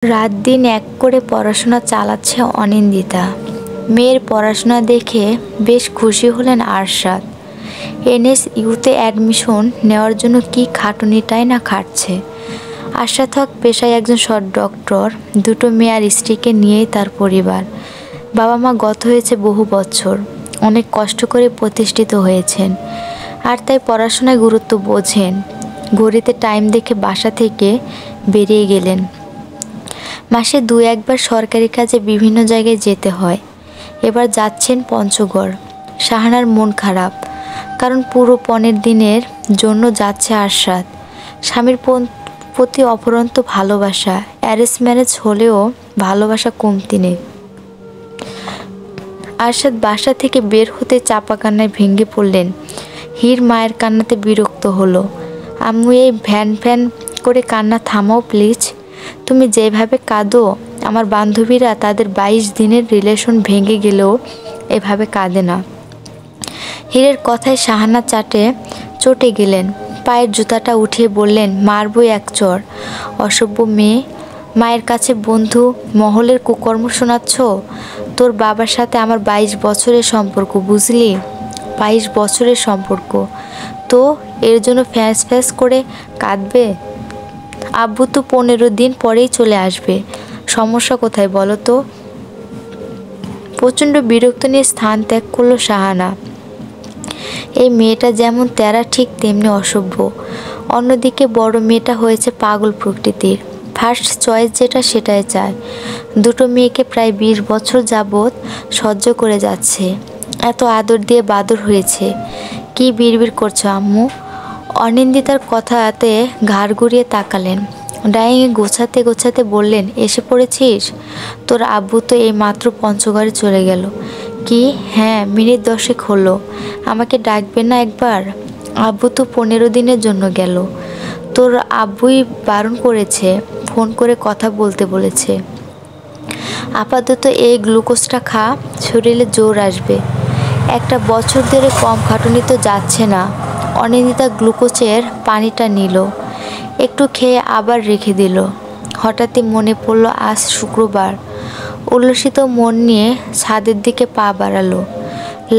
রাত দিন এক করে পড়াশোনা চালাচ্ছে অনিন্দিতা। মেয়ের পড়াশোনা দেখে বেশ খুশি হলেন আরশাদ। এনএসইউতে অ্যাডমিশন নেওয়ার জন্য কি খাটুনিটাই না খাটছে। আরশাদ হক পেশায় একজন ডক্টর, দুটো মেয়ে আর স্ত্রীকে নিয়েই তার পরিবার। বাবা মা গত হয়েছে বহু বছর, অনেক কষ্ট করে প্রতিষ্ঠিত হয়েছেন, আর তাই পড়াশোনায় গুরুত্ব বোঝেন। ঘড়িতে টাইম দেখে বাসা থেকে বেরিয়ে গেলেন। মাসে দু একবার সরকারি কাজে বিভিন্ন জায়গায় যেতে হয়। এবার যাচ্ছেন পঞ্চগড়। শাহানার মন খারাপ, কারণ পুরো 15 দিনের জন্য যাচ্ছে আরশাদ। স্বামীর প্রতি অফুরন্ত ভালোবাসা, অ্যারেঞ্জ ম্যারেজ হলেও ভালোবাসা কমতি নেই। আরশাদ বাসা থেকে বের হতে চাপা কান্নায় ভেঙে পড়লেন। হীর মায়ের কান্নাতে বিরক্ত হলো। আম্মু, এই ভ্যান ভ্যান করে কান্না থামাও প্লিজ। তুমি যেভাবে কাঁদো, আমার বান্ধবীরা তাদের 22 দিনের রিলেশন ভেঙে গেলেও এভাবে কাঁদে না। হীরের কথায় শাহানা চটে গেলেন। পায়ের জুতাটা উঠিয়ে বললেন, মারবই এক চর, অসভ্য মেয়ে। মায়ের কাছে বন্ধু মহলের কুকর্ম শোনাচ্ছ? তোর বাবার সাথে আমার 22 বছরের সম্পর্ক, বুঝলি? 22 বছরের সম্পর্ক, তো এর জন্য ফ্যাঁস ফ্যাঁস করে কাঁদবে? আব্বু তো 15 দিন পরেই চলে আসবে, সমস্যা কোথায় বলো তো? প্রচণ্ড বিরক্ত নিয়ে স্থান ত্যাগ করলো শাহানা। এই মেয়েটা যেমন তেরা, ঠিক তেমনি অসভ্য। অন্যদিকে বড় মেয়েটা হয়েছে পাগল প্রকৃতির। ফার্স্ট চয়েস যেটা সেটাই চায়। দুটো মেয়েকে প্রায় 20 বছর যাবৎ সহ্য করে যাচ্ছে। এত আদর দিয়ে বাদর হয়েছে। কি বিড়বিড় করছো আম্মু? অনিন্দিতার কথাতে ঘাড় ঘুরিয়ে তাকালেন। ডাইনিংয়ে গোছাতে গোছাতে বললেন, এসে পড়েছিস? তোর আব্বু তো এই মাত্র পঞ্চগড়ে চলে গেল। কি? হ্যাঁ, মিনিট 10 হলো। আমাকে ডাকবে না একবার? আব্বু তো 15 দিনের জন্য গেল। তোর আব্বুই বারণ করেছে, ফোন করে কথা বলতে বলেছে। আপাতত এই গ্লুকোজটা খা, শরীরে জোর আসবে। একটা বছর ধরে কম খাটুনি তো যাচ্ছে না। অনিন্দিতা গ্লুকোজের পানিটা নিল, একটু খেয়ে আবার রেখে দিল। হঠাৎই মনে পড়ল আজ শুক্রবার। উল্লসিত মন নিয়ে ছাদের দিকে পা বাড়ালো।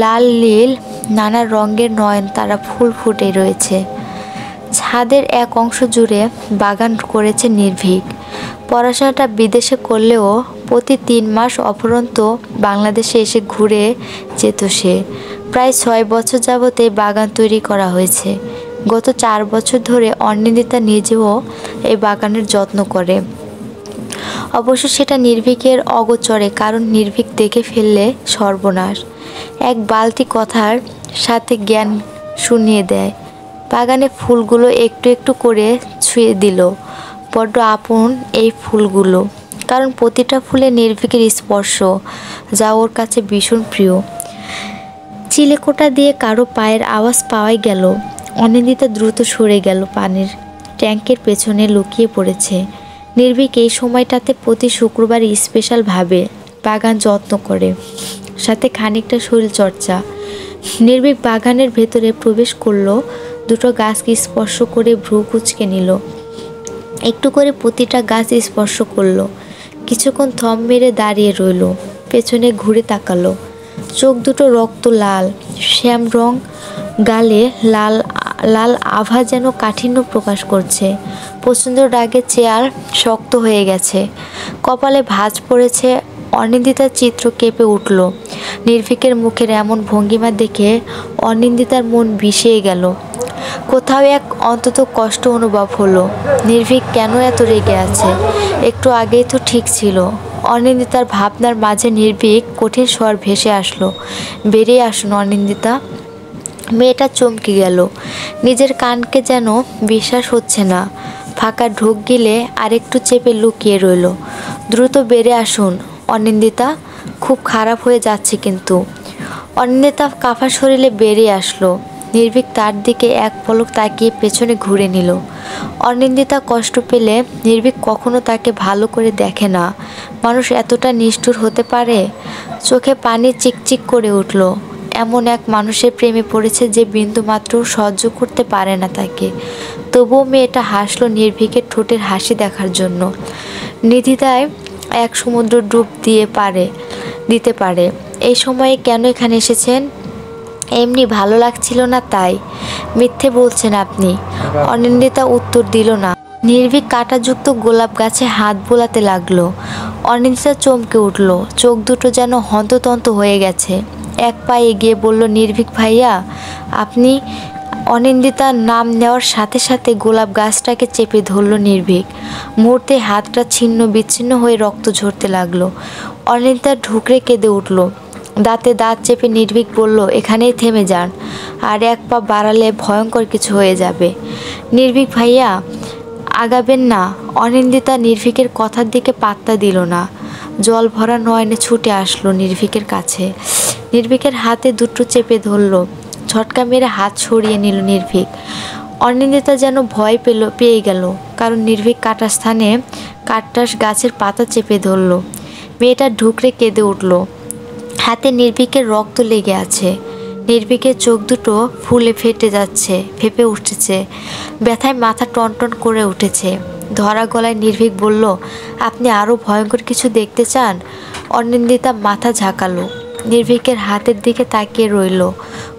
লাল নীল নানা রঙের নয়নতারা ফুল ফুটে রয়েছে। ছাদের এক অংশ জুড়ে বাগান করেছে নির্ভীক। পড়াশোনাটা বিদেশে করলেও প্রতি 3 মাস অফুরন্ত বাংলাদেশে এসে ঘুরে যেত সে। প্রায় 6 বছর যাবত এই বাগান তৈরি করা হয়েছে। গত 4 বছর ধরে অনিন্দিতা নিজেও এই বাগানের যত্ন করে। অবশ্য সেটা নির্ভীকের অগোচরে, কারণ নির্ভীক দেখে ফেললে সর্বনাশ। এক বালতি কথার সাথে জ্ঞান শুনিয়ে দেয়। বাগানে ফুলগুলো একটু একটু করে ছুঁয়ে দিল। বড্ড আপন এই ফুলগুলো, কারণ প্রতিটা ফুলে নির্ভীকের স্পর্শ, যা ওর কাছে ভীষণ প্রিয়। চিলেকোঠা দিয়ে কারো পায়ের আওয়াজ পাওয়াই গেল। অনিন্দিতা দ্রুত সরে গেল। পানির ট্যাঙ্কের পেছনে লুকিয়ে পড়েছে। নির্ভীক এই সময়টাতে প্রতি শুক্রবার স্পেশালভাবে বাগান যত্ন করে, সাথে খানিকটা শরীরচর্চা। নির্ভীক বাগানের ভেতরে প্রবেশ করলো। দুটো গাছকে স্পর্শ করে ভ্রু কুঁচকে নিল। একটু করে প্রতিটা গাছ স্পর্শ করলো। কিছুক্ষণ থম মেরে দাঁড়িয়ে রইল। পেছনে ঘুরে তাকালো। চোখ দুটো রক্ত লাল, শ্যাম রং, গালে লাল লাল আভা যেন কাঠিন্য প্রকাশ করছে। প্রচণ্ড রাগে চেয়ার শক্ত হয়ে গেছে, কপালে ভাঁজ পড়েছে। অনিন্দিতার চিত্র কেঁপে উঠল। নির্ভীকের মুখের এমন ভঙ্গিমা দেখে অনিন্দিতার মন বিষিয়ে গেল। কোথাও এক অন্তত কষ্ট অনুভব হলো। নির্ভীক কেন এত রেগে আছে? একটু আগেই তো ঠিক ছিল। অনিন্দিতার ভাবনার মাঝে নির্ভীক কঠিন স্বর ভেসে আসলো, বেরিয়ে আসুন অনিন্দিতা। মেয়েটা চমকে গেল। নিজের কানকে যেন বিশ্বাস হচ্ছে না। ফাঁকা ঢোক গিলে আরেকটু চেপে লুকিয়ে রইল। দ্রুত বেরিয়ে আসুন অনিন্দিতা, খুব খারাপ হয়ে যাচ্ছে কিন্তু। অনিন্দিতা কাফা শরীরে বেরিয়ে আসলো। নির্ভীক তার দিকে এক পলক তাকিয়ে পেছনে ঘুরে নিল। অনিন্দিতা কষ্ট পেলে নির্ভীক কখনো তাকে ভালো করে দেখে না। মানুষ এতটা নিষ্ঠুর হতে পারে? চোখে পানি চিকচিক করে উঠল। এমন এক মানুষের প্রেমে পড়েছে যে বিন্দুমাত্র সহ্য করতে পারে না তাকে। তবুও মেয়েটা হাসলো নির্ভীকের ঠোঁটের হাসি দেখার জন্য। নির্দ্বিধায় এক সমুদ্র ডুব দিতে পারে। এই সময়ে কেন এখানে এসেছেন? এমনি ভালো লাগছিল না তাই। মিথ্যে বলছেন আপনি। অনিন্দিতা উত্তর দিল না। নির্ভীক কাঁটাযুক্ত গোলাপ গাছে হাত বোলাতে লাগলো। অনিন্দিতা চমকে উঠল, চোখ দুটো যেন হন্ততন্ত হয়ে গেছে। এক পা এগিয়ে বলল, নির্ভীক ভাইয়া আপনি? অনিন্দিতার নাম নেওয়ার সাথে সাথে গোলাপ গাছটাকে চেপে ধরল নির্ভীক। মুহূর্তে হাতটা ছিন্ন বিচ্ছিন্ন হয়ে রক্ত ঝরতে লাগলো। অনিন্দিতা ঢুকরে কেঁদে উঠল। দাঁতে দাঁত চেপে নির্ভীক বলল, এখানেই থেমে যান, আর এক পা বাড়ালে ভয়ঙ্কর কিছু হয়ে যাবে। নির্ভীক ভাইয়া আগাবেন না। অনিন্দিতা নির্ভীকের কথার দিকে পাত্তা দিল না। জল ভরা নয়নে ছুটে আসলো নির্ভীকের কাছে। নির্ভীকের হাতে দুটো চেপে ধরল। ঝটকা মেরে হাত সরিয়ে নিল নির্ভীক। অনিন্দিতা যেন ভয় পেয়ে গেল, কারণ নির্ভীক কাটা স্থানে কাটটাস গাছের পাতা চেপে ধরল। মেয়েটা ঢুকরে কেঁদে উঠল। হাতে নির্ভীকের রক্ত লেগে আছে। নির্ভীকের চোখ দুটো ফুলে ফেপে উঠেছে। ব্যথায় মাথা টনটন করে উঠেছে। ধরা গলায় নির্ভীক বলল, আপনি আরও ভয়ঙ্কর কিছু দেখতে চান? অনিন্দিতা মাথা ঝাঁকালো। নির্ভীকের হাতের দিকে তাকিয়ে রইল।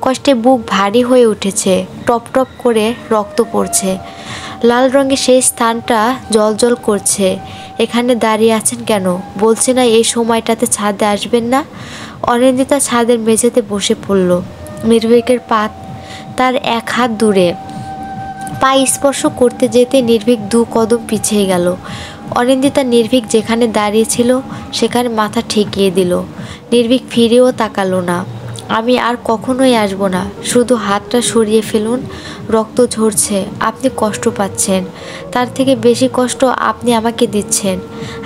কষ্টে বুক ভারী হয়ে উঠেছে। টপ টপ করে রক্ত পড়ছে। লাল রঙের সেই স্থানটা জ্বলজ্বল করছে। এখানে দাঁড়িয়ে আছেন কেন? বলছে না এই সময়টাতে ছাদে আসবেন না? অনিন্দিতা ছাদের মেঝেতে বসে পড়ল। নির্ভীকের তার এক হাত দূরে। পা স্পর্শ করতে যেতে নির্ভীক 2 কদম পিছিয়ে গেল। অনিন্দিতা নির্ভীক যেখানে দাঁড়িয়েছিল সেখানে মাথা ঠেকিয়ে দিল। নির্ভীক ফিরেও তাকালো না। আমি আর কখনোই আসবো না। শুধু হাতটা সরিয়ে ফেলুন। রক্ত ঝরছে, আপনি কষ্ট পাচ্ছেন। তার থেকে বেশি কষ্ট আপনি আমাকে দিচ্ছেন।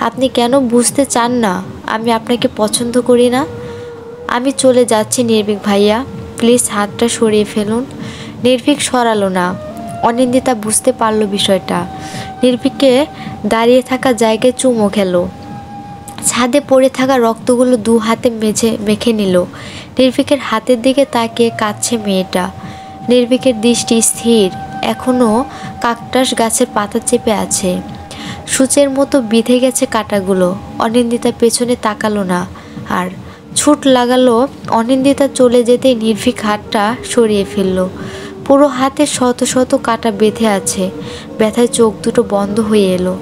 আপনি কেন বুঝতে চান না আমি আপনাকে পছন্দ করি না? আমি চলে যাচ্ছি নির্ভীক ভাইয়া, প্লিজ হাতটা সরিয়ে ফেলুন। নির্ভীক সরালো না। অনিন্দিতা বুঝতে পারল বিষয়টা। নির্ভীককে দাঁড়িয়ে থাকা জায়গায় চুমো খেলো। ছাদে পড়ে থাকা রক্তগুলো 2 হাতে মেখে নিল। নির্ভীকের হাতের দিকে তাকিয়ে কাঁদছে মেয়েটা। নির্ভীকের দৃষ্টি স্থির। এখনও কাকটাস গাছের পাতা চেপে আছে। সূচের মতো বিঁধে গেছে কাঁটাগুলো। অনিন্দিতা পেছনে তাকালো না আর। ছুট লাগালো। অনিন্দিতা চলে যেতেই নির্ভীক হাতটা সরিয়ে ফেলল। পুরো হাতে শত শত কাঁটা বেঁধে আছে। ব্যথায় চোখ দুটো বন্ধ হয়ে এলো।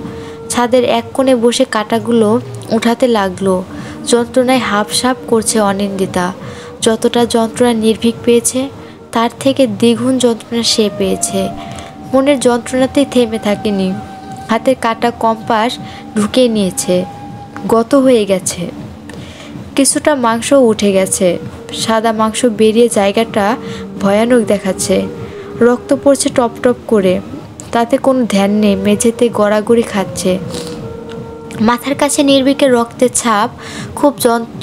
ছাদের এক কোণে বসে কাঁটাগুলো উঠাতে লাগলো। যন্ত্রণায় হাঁপসাপ করছে অনিন্দিতা। যতটা যন্ত্রণা নির্ভীক পেয়েছে তার থেকে দ্বিগুণ যন্ত্রণা সে পেয়েছে। মনের যন্ত্রণাতেই থেমে থাকেনি। হাতের কাটা কম্পাস ঢুকিয়ে নিয়েছে। গত হয়ে গেছে। কিছুটা মাংস উঠে গেছে। সাদা মাংস বেরিয়ে জায়গাটা ভয়ানক দেখাচ্ছে। রক্ত পড়ছে টপ টপ করে। তাতে কোনো ধ্যান নেই। মেঝেতে গড়াগড়ি খাচ্ছে। মাথার কাছে নির্ভীকের রক্তের ছাপ। খুব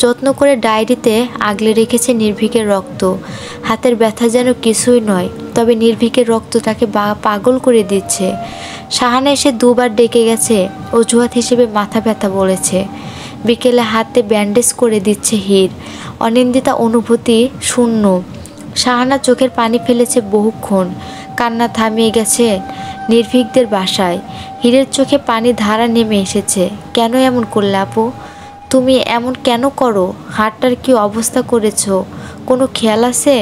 যত্ন করে ডায়েরিতে আগলে রেখেছে নির্ভীকের রক্ত। হাতের ব্যথা যেন কিছুই নয়, তবে নির্ভীকের রক্ত তাকে পাগল করে দিচ্ছে। সাহানা এসে 2 বার ডেকে গেছে। অজুহাত হিসেবে মাথা ব্যথা বলেছে। বিকেলে হাতে ব্যান্ডেজ করে দিচ্ছে হীর। অনিন্দিতা অনুভূতি শূন্য। সাহানা চোখের পানি ফেলেছে বহুক্ষণ। কান্না থামিয়ে গেছে নির্ভীকদের বাসায়। হীরের চোখে পানি ধারা নেমে এসেছে। কেন এমন করলে আপু? তুমি এমন কেন করো? হাতটার কি অবস্থা করেছ? কোনো খেয়াল আছে?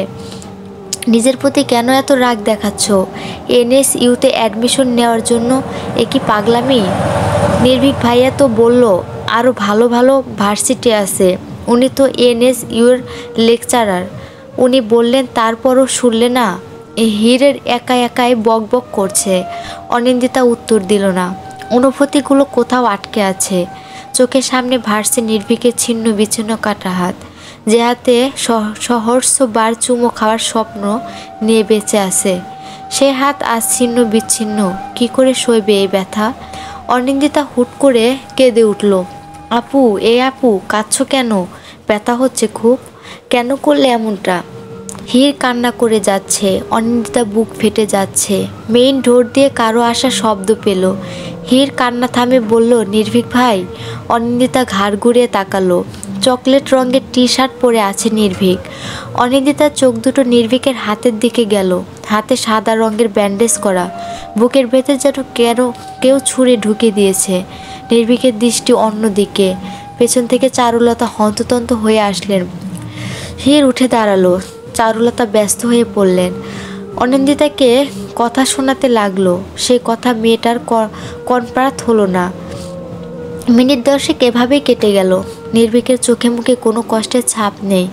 নিজের প্রতি কেন এত রাগ দেখাচ্ছ? NSUতে অ্যাডমিশন নেওয়ার জন্য এ কি পাগলামি? নির্ভীক ভাইয়া তো বলল আরও ভালো ভালো ভার্সিটি আছে। উনি তো NSUর লেকচারার। উনি বললেন, তারপরও শুনলে না? হীরের একাই বক বক করছে। অনিন্দিতা উত্তর দিল না। অনুভূতিগুলো কোথাও আটকে আছে। চোখের সামনে ভাসছে নির্ভীকের ছিন্ন বিচ্ছিন্ন কাটা হাত, যে হাতে সহস্রবার চুমো খাওয়ার স্বপ্ন নিয়ে বেঁচে আছে। সে হাত আজ ছিন্ন বিচ্ছিন্ন। কি করে সইবে এই ব্যথা? অনিন্দিতা হুট করে কেঁদে উঠল। আপু, আপু কাঁদছো কেন? ব্যথা হচ্ছে খুব? কেন করলে এমনটা? হীর কান্না করে যাচ্ছে। অনিন্দিতা বুক ফেটে যাচ্ছে। মেইন ডোর দিয়ে কারো আসা শব্দ পেল। হীর কান্না থামে বলল, নির্ভীক ভাই। অনিন্দিতা ঘাড় ঘুরিয়ে তাকালো। চকলেট রঙের টি-শার্ট পরে আছে নির্ভীক। অনিন্দিতার চোখ দুটো নির্ভীকের হাতের দিকে গেল। হাতে সাদা রঙের ব্যান্ডেজ করা। বুকের ভেতর যেন কেউ ছুঁড়ে ঢুকে দিয়েছে। নির্ভীকের দৃষ্টি অন্যদিকে। পেছন থেকে চারুলতা হন্ততন্ত হয়ে আসলেন। হির উঠে দাঁড়ালো। চারুলতা ব্যস্ত হয়ে পড়লেন। অনিন্দিতাকে কথা শোনাতে লাগলো। সেই কথা মেয়েটার কর্ণপাত হলো না। মিনিট 10 এভাবেই কেটে গেল। নির্ভীকের চোখে মুখে কোনো কষ্টের ছাপ নেই,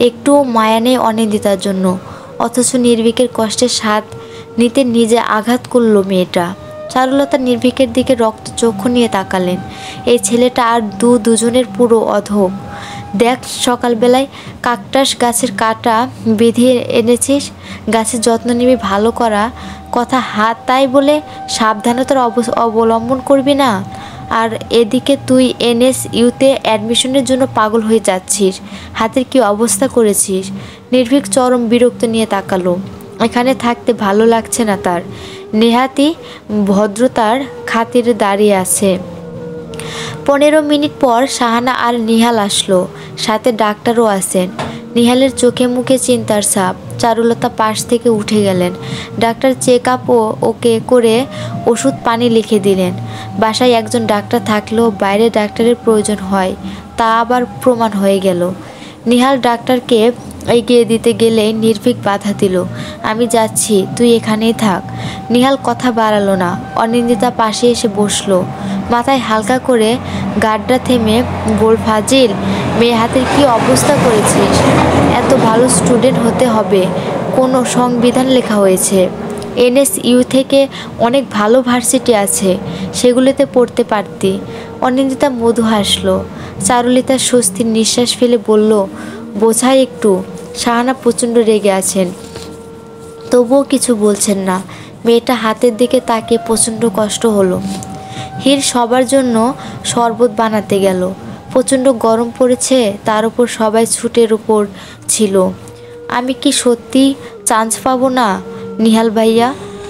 একটুও মায়া নেই অনিন্দিতার জন্য। অথচ নির্ভীকের কষ্টের স্বাদ নিতে নিজে আঘাত করলো মেয়েটা। চারুলতা নির্ভীকের দিকে রক্ত চক্ষু নিয়ে তাকালেন। এই ছেলেটা আর দুজনের পুরো অধম। দেখ, সকালবেলায় কাকটাস গাছের কাটা বেঁধে এনেছিস, গাছের যত্ন নিবি, ভালো করা কথা হাত, তাই বলে সাবধানতার অবলম্বন করবি না। আর এদিকে তুই NSUতে অ্যাডমিশনের জন্য পাগল হয়ে যাচ্ছিস। হাতের কি অবস্থা করেছিস। নির্ভীক চরম বিরক্ত নিয়ে তাকালো। এখানে থাকতে ভালো লাগছে না তার। নেহাতি ভদ্রতার খাতিরে দাঁড়িয়ে আছে। 15 মিনিট পর শাহানা আর নিহাল আসলো। সাথে ডাক্তারও আছেন। নিহালের চোখে মুখে চিন্তার ছাপ। চারুলতা পাশ থেকে উঠে গেলেন। ডাক্তার চেক আপ ওকে করে ওষুধ পানি লিখে দিলেন। বাসায় একজন ডাক্তার থাকলেও বাইরে ডাক্তারের প্রয়োজন হয়, তা আবার প্রমাণ হয়ে গেল। নিহাল ডাক্তারকে এগিয়ে দিতে গেলে নির্ভীক বাধা দিল। আমি যাচ্ছি, তুই এখানেই থাক। নিহাল কথা বাড়ালো না। অনিন্দিতা পাশে এসে বসলো। মাথায় হালকা করে গাড্ডা থেমে বল, ফাজিল, মেয়ে হাতের কি অবস্থা করেছিস। এত ভালো স্টুডেন্ট হতে হবে কোনো সংবিধান লেখা হয়েছে। NSU থেকে অনেক ভালো ভার্সিটি আছে, সেগুলোতে পড়তে পারতি। অনিন্দিতা মধু হাসলো। চারুলিতা স্বস্তির নিঃশ্বাস ফেলে বলল, বোঝাই একটু। শাহানা প্রচণ্ড রেগে আছেন, তবুও কিছু বলছেন না। মেয়েটা হাতের দিকে তাকিয়ে প্রচণ্ড কষ্ট হলো। হির সবার জন্য শরবত বানাতে গেল। প্রচণ্ড গরম পড়েছে, তার উপর সবাই ছুটের উপর ছিল। আমি কি সত্যি চান্স পাবো না? নিহাল ভাইয়া,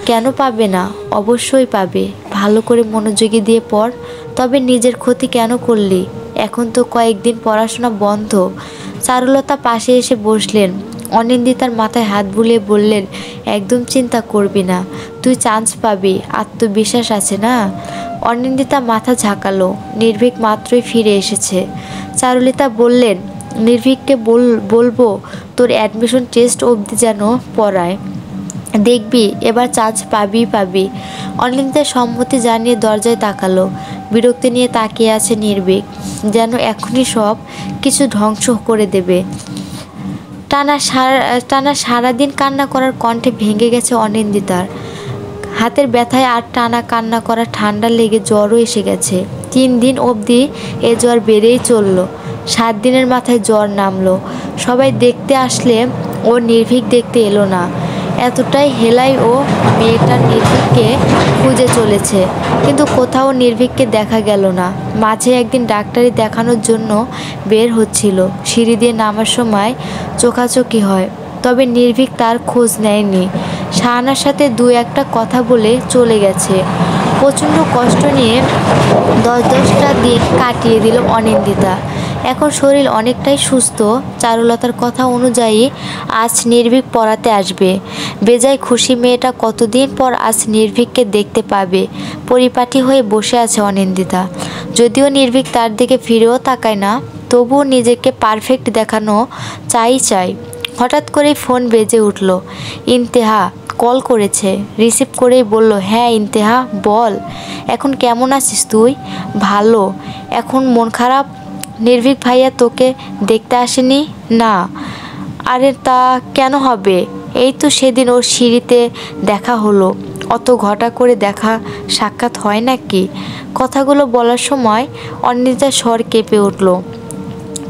কেন পাবে না? অবশ্যই পাবে। ভালো করে মনোযোগী দিয়ে পড়। তবে নিজের ক্ষতি কেন করলি? এখন তো কয়েকদিন পড়াশোনা বন্ধ। চারুলতা পাশে এসে বসলেন। অনিন্দিতার মাথায় হাত বুলিয়ে বললেন, একদম চিন্তা করবি না, তুই চান্স পাবি, আত্মবিশ্বাস আছে না? অনিন্দিতা মাথা ঝাঁকালো। নির্ভীক মাত্রই ফিরে এসেছে। চারুলিতা বললেন, নির্ভীককে বলবো তোর অ্যাডমিশন টেস্ট অবধি যেন পড়ায়, দেখবি এবার চান্স পাবি। অনিন্দিতা সম্মতি জানিয়ে দরজায় তাকালো। বিরক্তি নিয়ে তাকিয়ে আছে নির্ভীক, যেন এখনই সব কিছু ধ্বংস করে দেবে। টানা সারাদিন কান্না করার কণ্ঠে ভেঙে গেছে অনিন্দিতার। হাতের ব্যথায় আর টানা কান্না করা ঠান্ডা লেগে জ্বরও এসে গেছে। 3 দিন অবধি এ জ্বর বেড়েই চলল। 7 দিনের মাথায় জ্বর নামলো। সবাই দেখতে আসলে ও নির্ভীক দেখতে এলো না। এতটাই হেলাই ও মেয়েটার নির্ভীককে খুঁজে চলেছে, কিন্তু কোথাও নির্ভীককে দেখা গেল না। মাঝে একদিন ডাক্তারি দেখানোর জন্য বের হচ্ছিল। সিঁড়ি দিয়ে নামার সময় চোখাচোখি হয়, তবে নির্ভীক তার খোঁজ নেয়নি। শাহানার সাথে 2-1টা কথা বলে চলে গেছে। প্রচণ্ড কষ্ট নিয়ে 10-10টা দিন কাটিয়ে দিল অনিন্দিতা। এখন শরীর অনেকটাই সুস্থ। চারুলতার কথা অনুযায়ী আজ নির্ভীক পড়াতে আসবে। বেজায় খুশি মেয়েটা। কতদিন পর আজ নির্ভীককে দেখতে পাবে। পরিপাটি হয়ে বসে আছে অনিন্দিতা। যদিও নির্ভীক তার দিকে ফিরেও তাকায় না, তবুও নিজেকে পারফেক্ট দেখানো চাই। হঠাৎ করেই ফোন বেজে উঠল। ইন্তেহা কল করেছে। রিসিভ করেই বলল, হ্যাঁ ইন্তেহা বল, এখন কেমন আছিস তুই? ভালো। এখন মন খারাপ? নির্ভীক ভাইয়া তোকে দেখতে আসেনি? না। আরে তা কেন হবে? এই তো সেদিন ওর সিঁড়িতে দেখা হলো। অত ঘটা করে দেখা সাক্ষাৎ হয় নাকি? কথাগুলো বলার সময় অনিন্দিতার স্বর কেঁপে উঠল।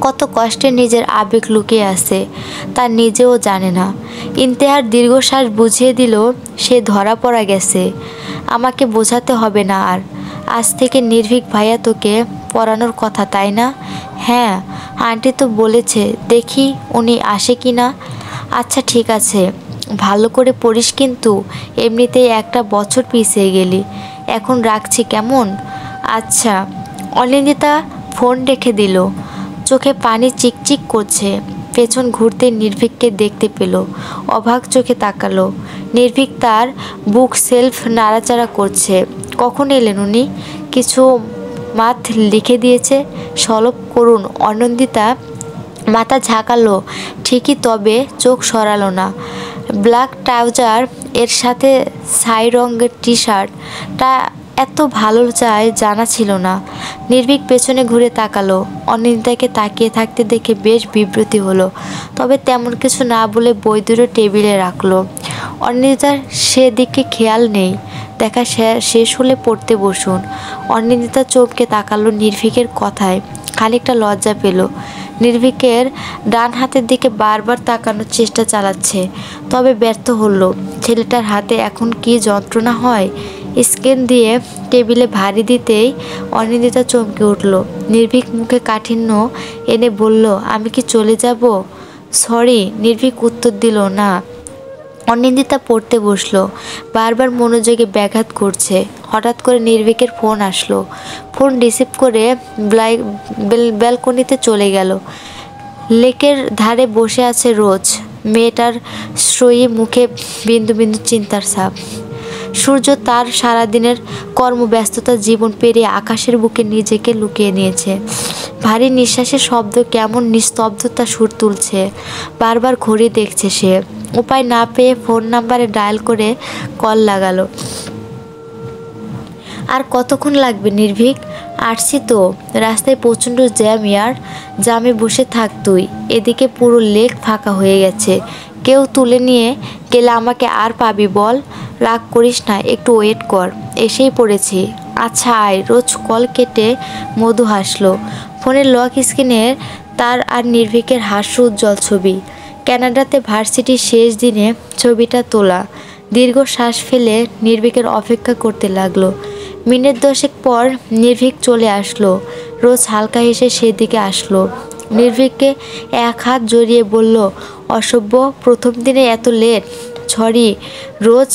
কত কষ্টে নিজের আবেগ লুকিয়ে আছে তা নিজেও জানে না। ইন্তেহার দীর্ঘশ্বাস বুঝিয়ে দিল, সে ধরা পড়া গেছে। আমাকে বোঝাতে হবে না আর। আজ থেকে নির্ভীক ভাইয়া তোকে পড়ানোর কথা, তাই না? হ্যাঁ, আন্টি তো বলেছে, দেখি উনি আসে কি না। আচ্ছা ঠিক আছে, ভালো করে পড়িস কিন্তু। এমনিতেই একটা বছর পিছিয়ে গেলি। এখন রাখছি কেমন? আচ্ছা। অনিন্দিতা ফোন রেখে দিল। চোখে পানি চিকচিক করছে। পেছন ঘুরতে নির্ভীককে দেখতে পেল। অবাক চোখে তাকালো। নির্ভীক তার বুক সেলফ নাড়াচাড়া করছে। কখন এলেন উনি? মাথ লিখে দিয়েছে, সলভ করুন। অনিন্দিতা মাথা ঝাঁকালো ঠিকই, তবে চোখ সরালো না। ব্ল্যাক ট্রাউজার এর সাথে ছাই রঙের টি শার্টটা এত ভালো যায় জানা ছিল না। নির্ভীক পেছনে ঘুরে তাকালো। অনিন্দিতাকে তাকিয়ে থাকতে দেখে বেশ বিব্রতি হলো, তবে তেমন কিছু না বলে বই দুটো টেবিলে রাখলো। অনিন্দিতার সেদিকে খেয়াল নেই। দেখা শেষ হলে পড়তে বসুন। অনিন্দিতা চমকে তাকালো নির্ভীকের কথায়, খানিকটা লজ্জা পেল। নির্ভীকের ডান হাতের দিকে বারবার তাকানোর চেষ্টা চালাচ্ছে, তবে ব্যর্থ হলো। ছেলেটার হাতে এখন কি যন্ত্রণা হয়। স্ক্যান দিয়ে টেবিলে ভারী দিতেই অনিন্দিতা চমকে উঠল। নির্ভীক মুখে কাঠিন্য এনে বলল, আমি কি চলে যাব? সরি। নির্ভীক উত্তর দিল না। অনিন্দিতা পড়তে বসলো। বারবার মনোযোগে ব্যাঘাত করছে। হঠাৎ করে নির্ভীকের ফোন আসলো। ফোন রিসিভ করে ব্যালকনিতে চলে গেল। লেকের ধারে বসে আছে রোজ। মেয়েটার শ্রয়ী মুখে বিন্দু বিন্দু চিন্তার ছাপ। সূর্য তার সারাদিনের কর্মব্যস্ততার জীবন পেরিয়ে আকাশের বুকে নিজেকে লুকিয়ে নিয়েছে। ভারী নিঃশ্বাসের শব্দ কেমন নিস্তব্ধতা সুর তুলছে। বারবার ঘড়ি দেখছে সে। উপায় না পেয়ে ফোন নাম্বারে ডায়াল করে কল লাগালো। আর কতক্ষণ লাগবে নির্ভীক? আসছি তো। রাস্তায় প্রচণ্ড জ্যাম ইয়ার। জ্যামে বসে থাক তুই। এদিকে পুরো লেক ফাঁকা হয়ে গেছে। কেউ তুলে নিয়ে গেলে আমাকে আর পাবি বল? রাগ করিস না, একটু ওয়েট কর। এসেই পড়েছি। আচ্ছা আয়। রোজ কল কেটে মধু হাসলো। ফোনের লক স্ক্রিনের তার আর নির্ভীকের হাস্য উজ্জ্বল ছবি। কানাডাতে ভার্সিটির শেষ দিনে ছবিটা তোলা। দীর্ঘ শ্বাস ফেলে নির্ভীকের অপেক্ষা করতে লাগলো। মিনিট 10 পর নির্ভীক চলে আসলো। রোজ হালকা হেসে সেদিকে আসলো। নির্ভীককে এক হাত জড়িয়ে বলল, অসভ্য, প্রথম দিনে এত লেট। সরি। রোজ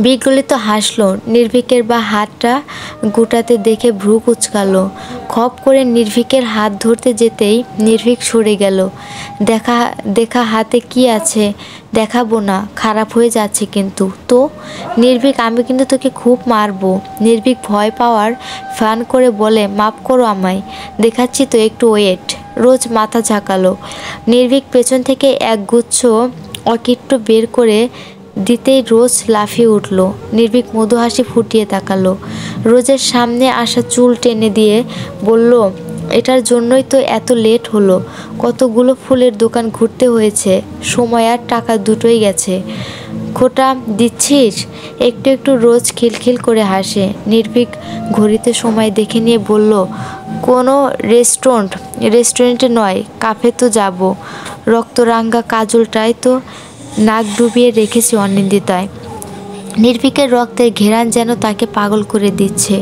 বিগলিত হাসলো। নির্ভীকের বা হাতটা গুটাতে দেখে ভ্রু কুঁচকালো। খপ করে নির্ভীকের হাত ধরতে যেতেই নির্ভীক সরে গেল। দেখা হাতে কি আছে? দেখাবো না, খারাপ হয়ে যাচ্ছে কিন্তু। তো নির্ভীক, আমি কিন্তু তোকে খুব মারবো। নির্ভীক ভয় পাওয়ার ফান করে বলে, মাফ করো আমায়, দেখাচ্ছি তো, একটু ওয়েট। রোজ মাথা ঝাঁকালো। নির্ভীক পেছন থেকে এক গুচ্ছ অকৃত্য বের করে দিতেই রোজ লাফিয়ে উঠল। নির্ভীক মধু হাসি ফুটিয়ে তাকালো। রোজের সামনে আসা চুল টেনে দিয়ে বলল, এটার জন্যই তো এত লেট হলো। কতগুলো ফুলের দোকান ঘুরতে হয়েছে। সময় আর টাকা দুটোই গেছে। খোটা দিচ্ছিস? একটু একটু। রোজ খিলখিল করে হাসে। নির্ভীক ঘড়িতে সময় দেখে নিয়ে বলল, কোনো রেস্টুরেন্টে নয়, কাফে তো যাব। রক্তরাঙ্গা কাজলটাই তো নাক ডুবিয়ে রেখেছি অনিন্দিতায়। নির্ভীকের রক্তের ঘেরান যেন তাকে পাগল করে দিচ্ছে।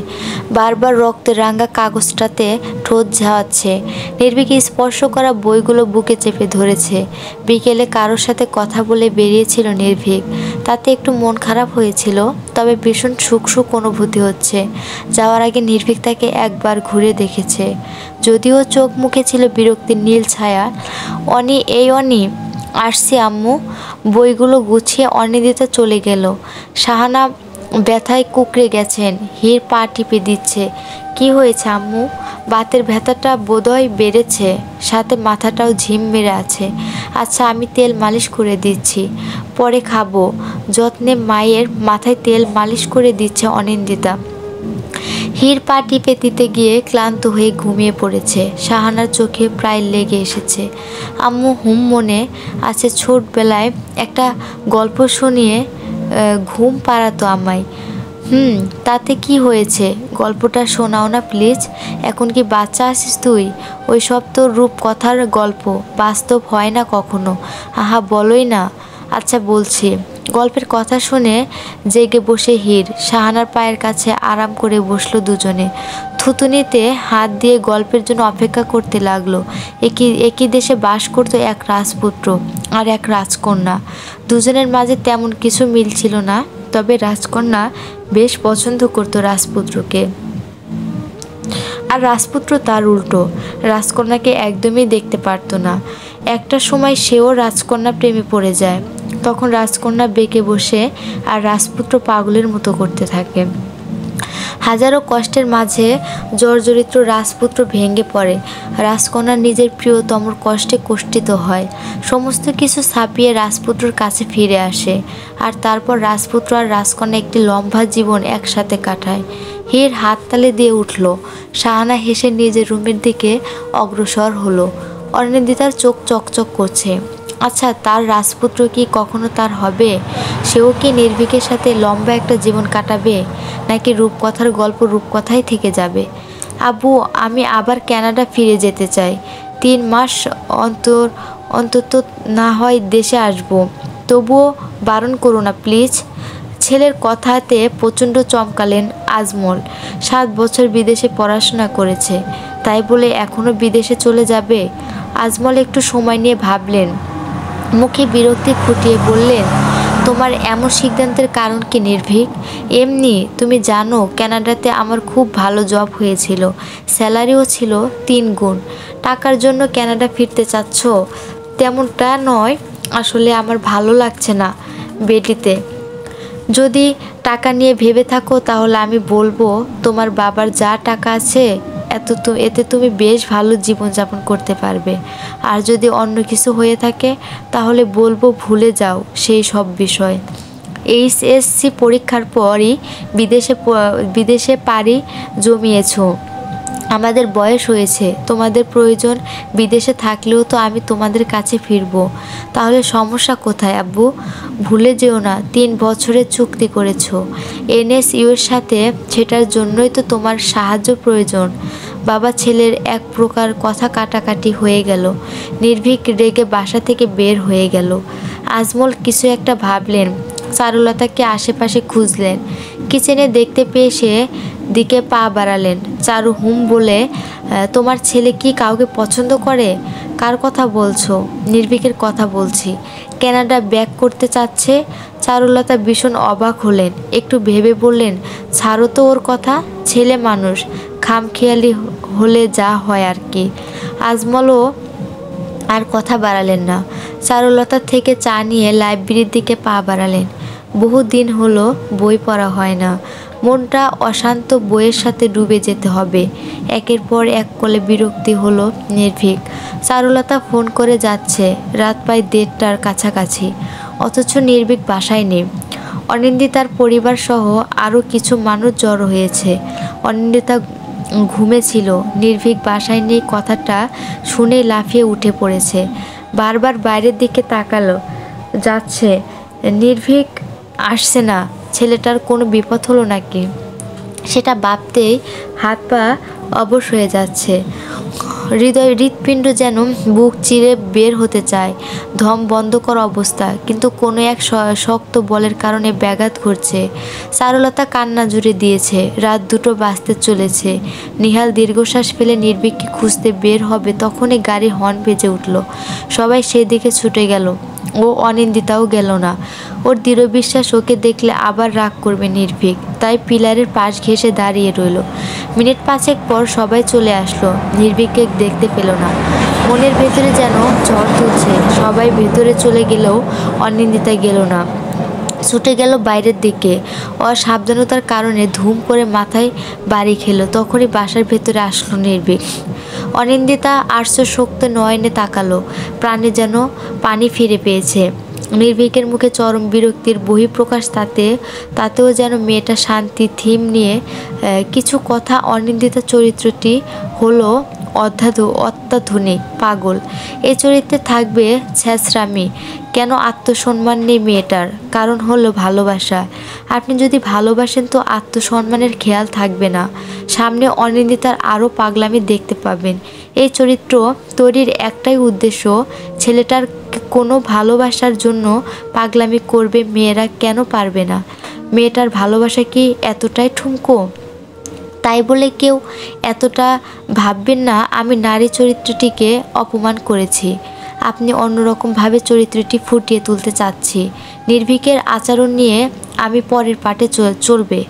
বারবার রক্তের রাঙা কাগজটাতে ঠোঁট ঝাওয়াচ্ছে। নির্ভীকে স্পর্শ করা বইগুলো বুকে চেপে ধরেছে। বিকেলে কারোর সাথে কথা বলে বেরিয়েছিল নির্ভীক। তাতে একটু মন খারাপ হয়েছিল, তবে ভীষণ সুখ অনুভূতি হচ্ছে। যাওয়ার আগে নির্ভীক তাকে একবার ঘুরে দেখেছে, যদিও চোখ মুখে ছিল বিরক্তির নীল ছায়া। অনি আসছি আম্মু। বইগুলো গুছিয়ে অনিন্দিতা চলে গেল। শাহানা ব্যথায় কুঁকড়ে গেছেন। হির পা টিপে দিচ্ছে। কি হয়েছে আম্মু? বাতের ব্যথাটা বোধহয় বেড়েছে, সাথে মাথাটাও ঝিম মেরে আছে। আচ্ছা, আমি তেল মালিশ করে দিচ্ছি, পরে খাবো। যত্নে মায়ের মাথায় তেল মালিশ করে দিচ্ছে অনিন্দিতা। হির পা টিপে দিতে গিয়ে ক্লান্ত হয়ে ঘুমিয়ে পড়েছে। শাহানার চোখে প্রায় লেগে এসেছে। আম্মু মনে আছে ছোটবেলায় একটা গল্প শুনিয়ে ঘুম পাড়াতো আমায়। তাতে কি হয়েছে? গল্পটা শোনাও না প্লিজ। এখন কি বাচ্চা আছিস তুই? ওই সব তো রূপকথার গল্প, বাস্তব হয় না কখনো। আহা, বলোই না। আচ্ছা বলছি। গল্পের কথা শুনে জেগে বসে হির শাহানার পায়ের কাছে আরাম করে বসলো দুজনে। থুতুনিতে হাত দিয়ে গল্পের জন্য অপেক্ষা করতে লাগলো। একই দেশে বাস করতো এক রাজপুত্র আর এক রাজকন্যা। দুজনের মাঝে তেমন কিছু মিল ছিল না, তবে রাজকন্যা বেশ পছন্দ করতো রাজপুত্রকে, আর রাজপুত্র তার উল্টো, রাজকন্যাকে একদমই দেখতে পারতো না। একটা সময় সেও রাজকন্যা প্রেমে পড়ে যায়। তখন রাজকন্যা বেঁকে বসে আর রাজপুত্র পাগলের মতো করতে থাকে। হাজারো কষ্টের মাঝে জর্জরিত রাজপুত্র ভেঙে পড়ে। রাজকন্যা নিজের প্রিয়তমর কষ্টে কষ্টিত হয়। সমস্ত কিছু ছাপিয়ে রাজপুত্রর কাছে ফিরে আসে, আর তারপর রাজপুত্র আর রাজকন্যা একটি লম্বা জীবন একসাথে কাটায়। হীর হাততালি দিয়ে উঠল। শাহানা হেসে নিজের রুমের দিকে অগ্রসর হলো। অনিন্দিতার চোখ চকচক করছে। আচ্ছা, তার রাজপুত্র কি কখনো তার হবে? সেও কি নির্ভীকের সাথে লম্বা একটা জীবন কাটাবে, নাকি রূপকথার গল্প রূপকথাই থেকে যাবে? আব্বু, আমি আবার কানাডা ফিরে যেতে চাই। 3 মাস অন্তত না হয় দেশে আসব। তবুও বারণ করো না প্লিজ। ছেলের কথাতে প্রচণ্ড চমকালেন আজমল। 7 বছর বিদেশে পড়াশোনা করেছে, তাই বলে এখনও বিদেশে চলে যাবে? আজমল একটু সময় নিয়ে ভাবলেন, মুখে বিরক্তি ফুটিয়ে বললেন, তোমার এমন সিদ্ধান্তের কারণ কি নির্ভীক? এমনি তুমি জানো কানাডাতে আমার খুব ভালো জব হয়েছিল, স্যালারিও ছিল 3 গুণ। টাকার জন্য কানাডা ফিরতে চাচ্ছ? তেমনটা নয়, আসলে আমার ভালো লাগছে না বেটিতে। যদি টাকা নিয়ে ভেবে থাকো তাহলে আমি বলবো, তোমার বাবার যা টাকা আছে এতে তুমি বেশ ভালো জীবনযাপন করতে পারবে। আর যদি অন্য কিছু হয়ে থাকে তাহলে বলবো ভুলে যাও সেই সব বিষয়। এইচএসসি পরীক্ষার পরই বিদেশে পাড়ি জমিয়েছো। আমাদের বয়স হয়েছে, তোমাদের প্রয়োজন। বিদেশে থাকলেও তো আমি তোমাদের কাছে ফিরবো। তাহলে সমস্যা কোথায় আব্বু? ভুলে যেও না 3 বছরের চুক্তি করেছো এনএসইউর সাথে, সেটার জন্যই তো তোমার সাহায্য প্রয়োজন। বাবা ছেলের এক প্রকার কথা কাটাকাটি হয়ে গেল। নির্ভীক রেগে বাসা থেকে বের হয়ে গেল। আজমল কিছু একটা ভাবলেন। চারুলতাকে আশেপাশে খুঁজলেন। কিচেনে দেখতে পেয়ে সে দিকে পা বাড়ালেন। চারু হুম বলে, তোমার ছেলে কি কাউকে পছন্দ করে? কার কথা বলছো? নির্ভীকের কথা বলছি। কানাডা ব্যাক করতে চাচ্ছে। চারুলতা ভীষণ অবাক হলেন। একটু ভেবে বললেন, ছাড়ো তো ওর কথা, ছেলে মানুষ, খামখেয়ালি হলে যা হয় আর কি। আজমলও আর কথা বাড়ালেন না। চারুলতা থেকে চা নিয়ে লাইব্রেরির দিকে পা বাড়ালেন। বহুদিন হলো বই পড়া হয় না। মনটা অশান্ত, বইয়ের সাথে ডুবে যেতে হবে। একের পর এক কলে বিরক্তি হলো নির্ভীক। চারুলতা ফোন করে যাচ্ছে, রাত প্রায় 1:30টার কাছাকাছি, অথচ নির্ভীক বাসায় নেই। অনিন্দিতার পরিবার সহ আরও কিছু মানুষ জড়ো হয়েছে। অনিন্দিতা ঘুমেছিল। নির্ভীক বাসায় নেই কথাটা শুনে লাফিয়ে উঠে পড়েছে। বারবার বাইরের দিকে তাকালো যাচ্ছে। নির্ভীক আসছে না। ছেলেটার কোনো বিপদ হলো নাকি? সেটা ভাবতেই হাত পা অবশ হয়ে যাচ্ছে। হৃৎপিণ্ড যেন বুক চিরে বের হতে চায়। দম বন্ধ করা অবস্থা, কিন্তু কোনো এক শক্ত বলের কারণে ব্যাঘাত ঘটছে। চারুলতা কান্না জুড়ে দিয়েছে। রাত 2টো বাজতে চলেছে। নিহাল দীর্ঘশ্বাস ফেলে নির্ভীককে খুঁজতে বের হবে, তখনই গাড়ি হর্ন বেজে উঠল। সবাই সেদিকে ছুটে গেল। ও অনিন্দিতাও গেল না। ওর দৃঢ় বিশ্বাস ওকে দেখলে আবার রাগ করবে নির্ভীক, তাই পিলারের পাশ ঘেঁষে দাঁড়িয়ে রইল। মিনিট 5 পর সবাই চলে আসলো। নির্ভীককে দেখতে পেল না। মনের ভেতরে যেন ঝড় তুলছে। সবাই ভেতরে চলে গেলেও অনিন্দিতা গেল না। ছুটে গেল বাইরের দিকে। অসাবধানতার কারণে ধুম করে মাথায় বাড়ি খেল। তখনই বাসার ভেতরে আসলো নির্ভীক। অনিন্দিতা আশ্চর্যশক্ত নয়নে তাকালো। প্রাণে যেন পানি ফিরে পেয়েছে। নির্ভীকের মুখে চরম বিরক্তির বহিঃপ্রকাশ। তাতেও যেন মেয়েটা শান্তি থিম নিয়ে কিছু কথা। অনিন্দিতা চরিত্রটি হলো অত্যাধুনিক পাগল। এই চরিত্রে থাকবে ছ্যাঁচড়ামি কেন? আত্মসম্মান নেই মেয়েটার। কারণ হলো ভালোবাসা। আপনি যদি ভালোবাসেন তো আত্মসম্মানের খেয়াল থাকবে না। সামনে অনিন্দিতার আরও পাগলামি দেখতে পাবেন। এই চরিত্র তৈরির একটাই উদ্দেশ্য, ছেলেটার কোনো ভালোবাসার জন্য পাগলামি করবে মেয়েরা কেন পারবে না? মেয়েটার ভালোবাসা কি এতটাই ঠুমকো? তাই বলে কেউ এতটা ভাববেন না আমি নারী চরিত্রটিকে অপমান করেছি। আপনি অন্যরকমভাবে চরিত্রটি ফুটিয়ে তুলতে চাচ্ছি। নির্ভীকের আচরণ নিয়ে আমি পরের পার্টে চলবে।